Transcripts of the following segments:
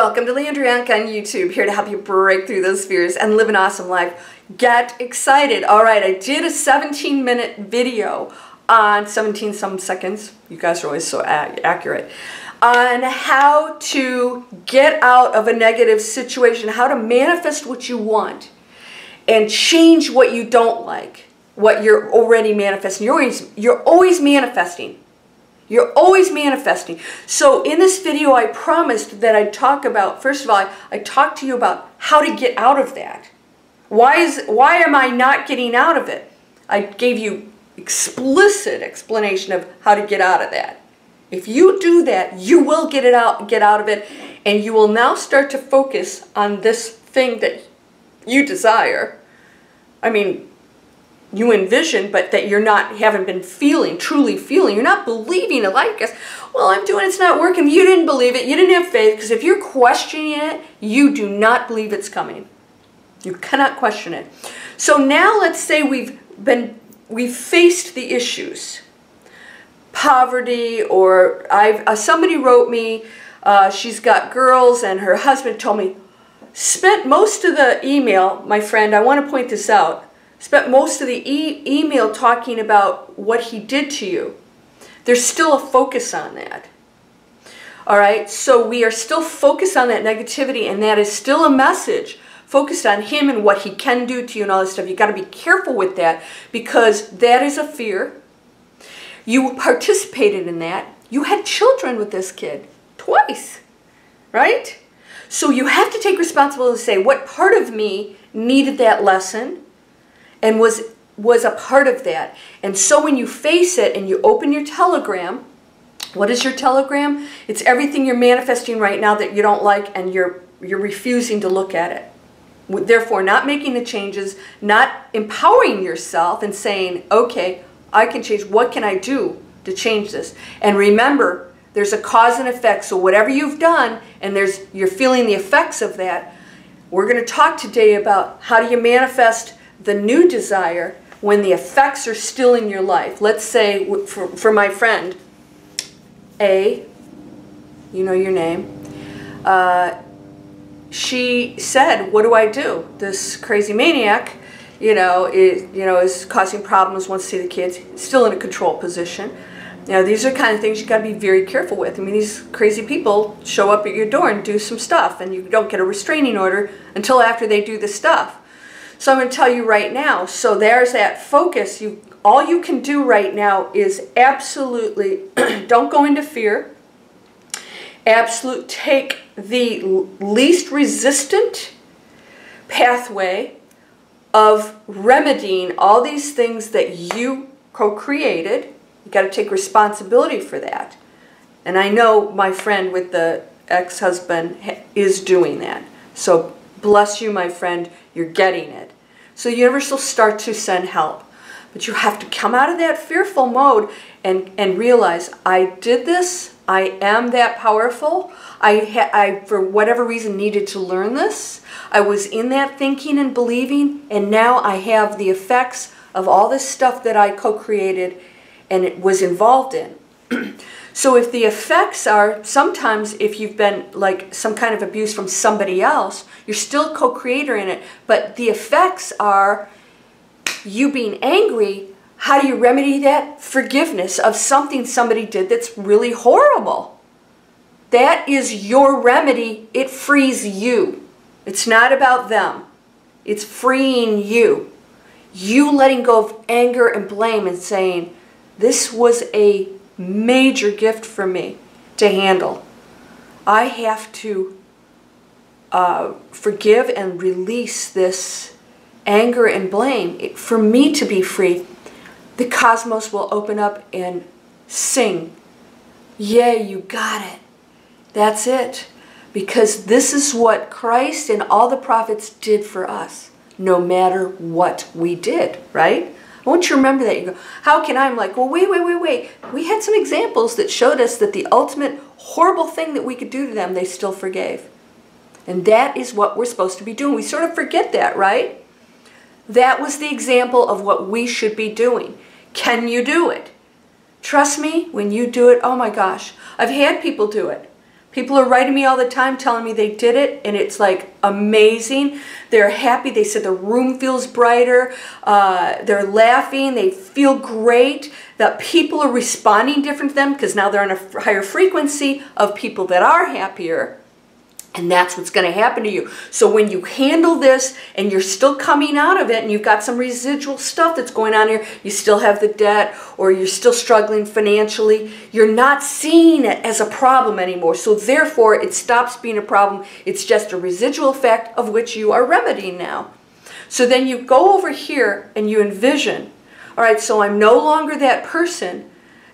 Welcome to Landria Onkka on YouTube, here to help you break through those fears and live an awesome life. Get excited. All right, I did a 17-minute video on 17 some seconds. You guys are always so accurate. On how to get out of a negative situation, how to manifest what you want and change what you don't like, what you're already manifesting. You're always manifesting. You're always manifesting. So in this video, I promised that I'd talk about, first of all, I talked to you about how to get out of that. Why am I not getting out of it? I gave you explicit explanation of how to get out of that. If you do that, you will get out of it, and you will now start to focus on this thing that you desire. I mean, you envision, but that haven't been truly feeling. You're not believing it like this. Well, I'm doing it, it's not working. You didn't believe it. You didn't have faith, because if you're questioning it, you do not believe it's coming. You cannot question it. So now let's say we've faced the issues. Poverty, or somebody wrote me, she's got girls, and her husband told me, spent most of the email, my friend, I want to point this out, spent most of the email talking about what he did to you. There's still a focus on that. All right, so we are still focused on that negativity, and that is still a message focused on him and what he can do to you and all this stuff. You got to be careful with that, because that is a fear. You participated in that. You had children with this kid twice, right? So you have to take responsibility to say, what part of me needed that lesson and was a part of that? And so when you face it and you open your telegram, what is your telegram? It's everything you're manifesting right now that you don't like, and you're refusing to look at it. Therefore, not making the changes, not empowering yourself and saying, okay, I can change. What can I do to change this? And remember, there's a cause and effect. So whatever you've done, and you're feeling the effects of that, we're going to talk today about how do you manifest the new desire when the effects are still in your life. Let's say, for my friend, A, you know your name, she said, what do I do? This crazy maniac, is causing problems, wants to see the kids, still in a control position. These are kind of things you got to be very careful with. I mean, these crazy people show up at your door and do some stuff, and you don't get a restraining order until after they do the stuff. So I'm going to tell you right now, so there's that focus. All you can do right now is absolutely don't go into fear. Absolute, take the least resistant pathway of remedying all these things that you co-created. You got to take responsibility for that. And I know my friend with the ex-husband is doing that. So bless you, my friend, you're getting it. So the universe will start to send help. But you have to come out of that fearful mode and realize, I did this, I am that powerful, I for whatever reason needed to learn this, I was in that thinking and believing, and now I have the effects of all this stuff that I co-created and it was involved in. So if the effects are, sometimes if you've been like some kind of abuse from somebody else, you're still co-creator in it, but the effects are you being angry. How do you remedy that? Forgiveness of something somebody did that's really horrible. That is your remedy. It frees you. It's not about them. It's freeing you. You letting go of anger and blame and saying, this was a major gift for me to handle. I have to forgive and release this anger and blame for me to be free. The cosmos will open up and sing, yay, you got it. That's it. Because this is what Christ and all the prophets did for us, no matter what we did, right? I want you to remember that. You go, how can I? I'm like, well, wait. We had some examples that showed us that the ultimate horrible thing that we could do to them, they still forgave. And that is what we're supposed to be doing. We sort of forget that, right? That was the example of what we should be doing. Can you do it? Trust me, when you do it, oh my gosh. I've had people do it. People are writing me all the time telling me they did it, and it's like amazing. They're happy. They said the room feels brighter. They're laughing. They feel great. That people are responding different to them because now they're on a higher frequency of people that are happier. And that's what's going to happen to you. So when you handle this and you're still coming out of it and you've got some residual stuff that's going on here, you still have the debt or you're still struggling financially, you're not seeing it as a problem anymore. So therefore, it stops being a problem. It's just a residual effect of which you are remedying now. So then you go over here and you envision, all right, so I'm no longer that person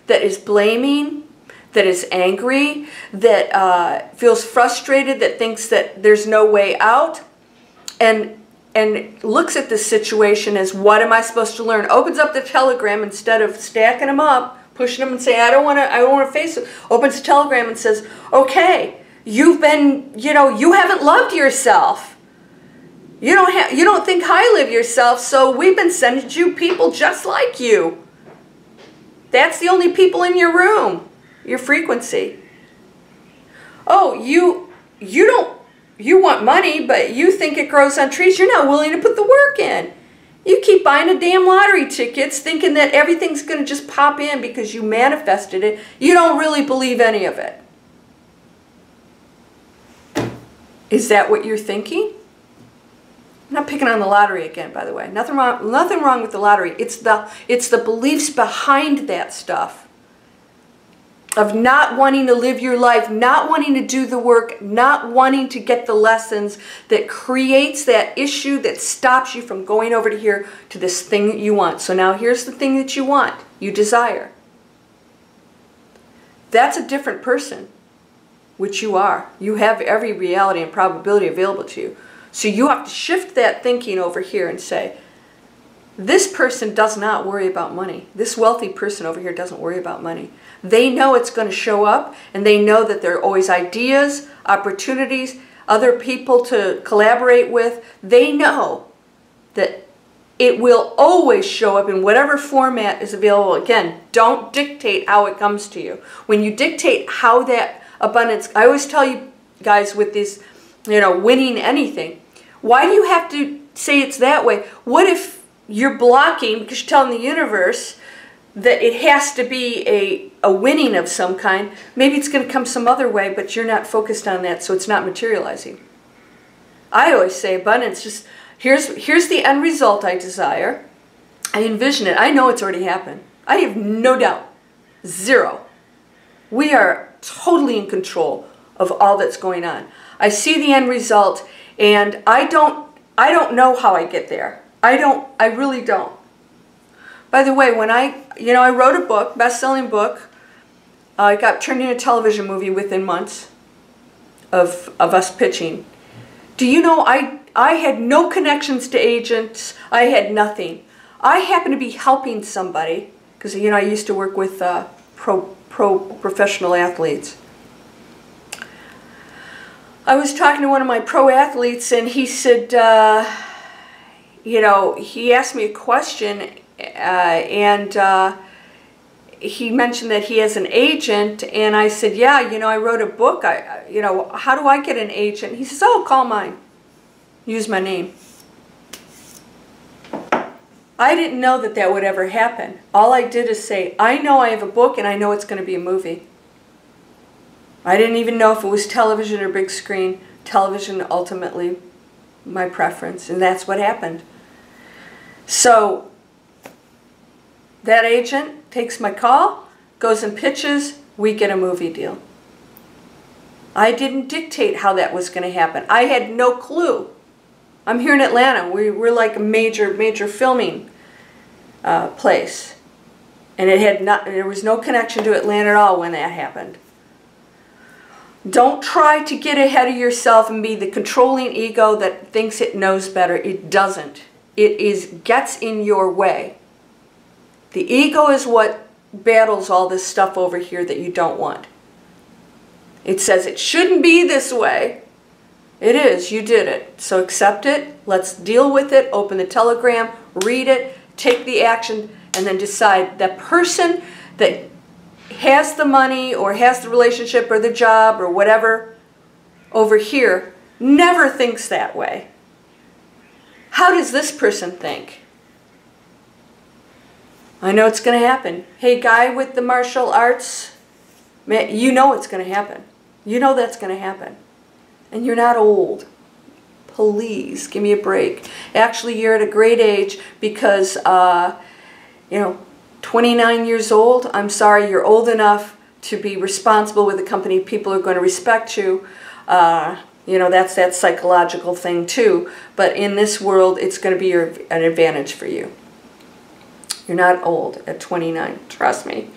that is blaming, that is angry, that feels frustrated, that thinks that there's no way out, and looks at this situation as, what am I supposed to learn? Opens up the telegram instead of stacking them up, pushing them and saying, I don't want to face it. Opens the telegram and says, okay, you've been, you haven't loved yourself. You don't think highly of yourself, so we've been sending you people just like you. That's the only people in your room. Your frequency. Oh, you want money, but you think it grows on trees. You're not willing to put the work in. You keep buying the damn lottery tickets thinking that everything's going to just pop in because you manifested it. You don't really believe any of it. Is that what you're thinking? I'm not picking on the lottery again, by the way. Nothing wrong with the lottery. It's the beliefs behind that stuff. Of not wanting to live your life, not wanting to do the work, not wanting to get the lessons that creates that issue that stops you from going over to here to this thing that you want. So now here's the thing that you want, you desire. That's a different person, which you are. You have every reality and probability available to you. So you have to shift that thinking over here and say, this person does not worry about money. This wealthy person over here doesn't worry about money. They know it's going to show up, and they know that there are always ideas, opportunities, other people to collaborate with. They know that it will always show up in whatever format is available. Again, don't dictate how it comes to you. When you dictate how that abundance, I always tell you guys with this, winning anything, why do you have to say it's that way? What if you're blocking because you're telling the universe that it has to be a winning of some kind? Maybe it's going to come some other way, but you're not focused on that, so it's not materializing. I always say abundance, just here's the end result I desire. I envision it. I know it's already happened. I have no doubt. Zero. We are totally in control of all that's going on. I see the end result, and I don't know how I get there. I really don't. By the way, when I wrote a book, best-selling book, it got turned into a television movie within months of us pitching. Do you know, I had no connections to agents. I had nothing. I happened to be helping somebody, because, I used to work with professional athletes. I was talking to one of my pro athletes, and he said, he asked me a question, and he mentioned that he has an agent, and I said, yeah, I wrote a book. How do I get an agent? He says, oh, call mine. Use my name. I didn't know that that would ever happen. All I did is say, I know I have a book, and I know it's going to be a movie. I didn't even know if it was television or big screen. Television, ultimately, my preference, and that's what happened. So that agent takes my call, goes and pitches, we get a movie deal. I didn't dictate how that was going to happen. I had no clue. I'm here in Atlanta. We're like a major filming place. And there was no connection to Atlanta at all when that happened. Don't try to get ahead of yourself and be the controlling ego that thinks it knows better. It doesn't. It gets in your way. The ego is what battles all this stuff over here that you don't want. It says it shouldn't be this way. It is. You did it. So accept it. Let's deal with it. Open the telegram. Read it. Take the action. And then decide that person that has the money or has the relationship or the job or whatever over here never thinks that way. How does this person think? I know it's going to happen. Hey, guy with the martial arts, man, you know it's going to happen. You know that's going to happen. And you're not old. Please, give me a break. Actually, you're at a great age because, you know, 29 years old, I'm sorry, you're old enough to be responsible with a company. People are going to respect you. You know, that's that psychological thing too. But in this world, it's going to be an advantage for you. You're not old at 29, trust me.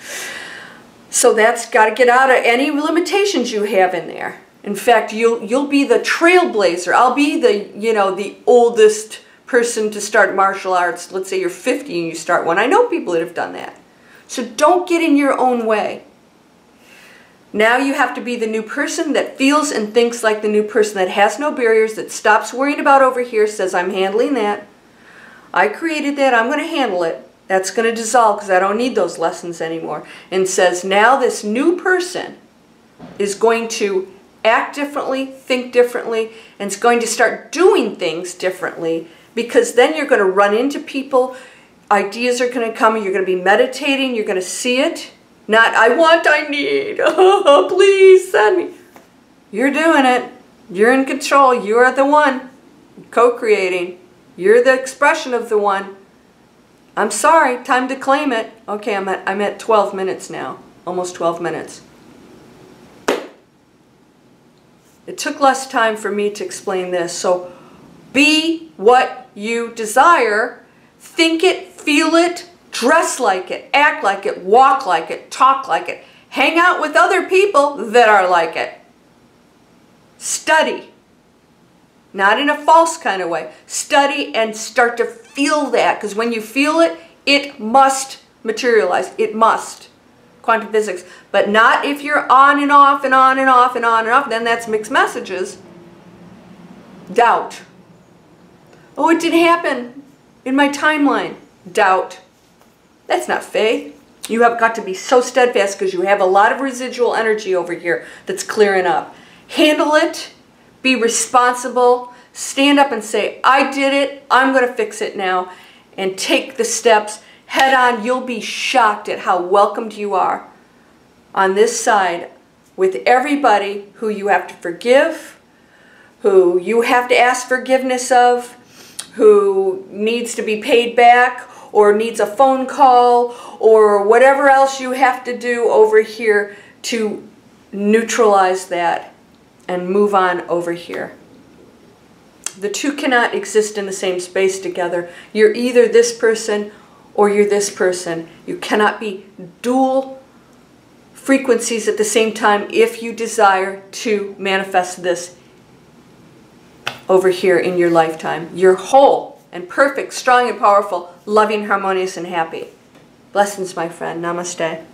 So that's got to get out of any limitations you have in there. In fact, you'll be the trailblazer. I'll be the, you know, the oldest person to start martial arts. Let's say you're 50 and you start one. I know people that have done that. So don't get in your own way. Now you have to be the new person that feels and thinks like the new person, that has no barriers, that stops worrying about over here, says, I'm handling that. I created that, I'm going to handle it. That's going to dissolve because I don't need those lessons anymore. And says, now this new person is going to act differently, think differently, and it's going to start doing things differently, because then you're going to run into people, ideas are going to come, you're going to be meditating, you're going to see it. Not, I want, I need, oh, please send me. You're doing it. You're in control. You are the one co-creating. You're the expression of the one. I'm sorry, time to claim it. Okay, I'm at 12 minutes now, almost 12 minutes. It took less time for me to explain this. So be what you desire, think it, feel it, dress like it, act like it, walk like it, talk like it. Hang out with other people that are like it. Study. Not in a false kind of way. Study and start to feel that, because when you feel it, it must materialize. It must. Quantum physics. But not if you're on and off and on and off and on and off. Then that's mixed messages. Doubt. Oh, it didn't happen in my timeline. Doubt. That's not faith. You have got to be so steadfast because you have a lot of residual energy over here that's clearing up. Handle it. Be responsible. Stand up and say, I did it. I'm going to fix it now. And take the steps head on. You'll be shocked at how welcomed you are on this side with everybody who you have to forgive, who you have to ask forgiveness of, who needs to be paid back, or needs a phone call, or whatever else you have to do over here to neutralize that and move on over here. The two cannot exist in the same space together. You're either this person or you're this person. You cannot be dual frequencies at the same time if you desire to manifest this over here in your lifetime. You're whole and perfect, strong and powerful, loving, harmonious, and happy. Blessings, my friend. Namaste.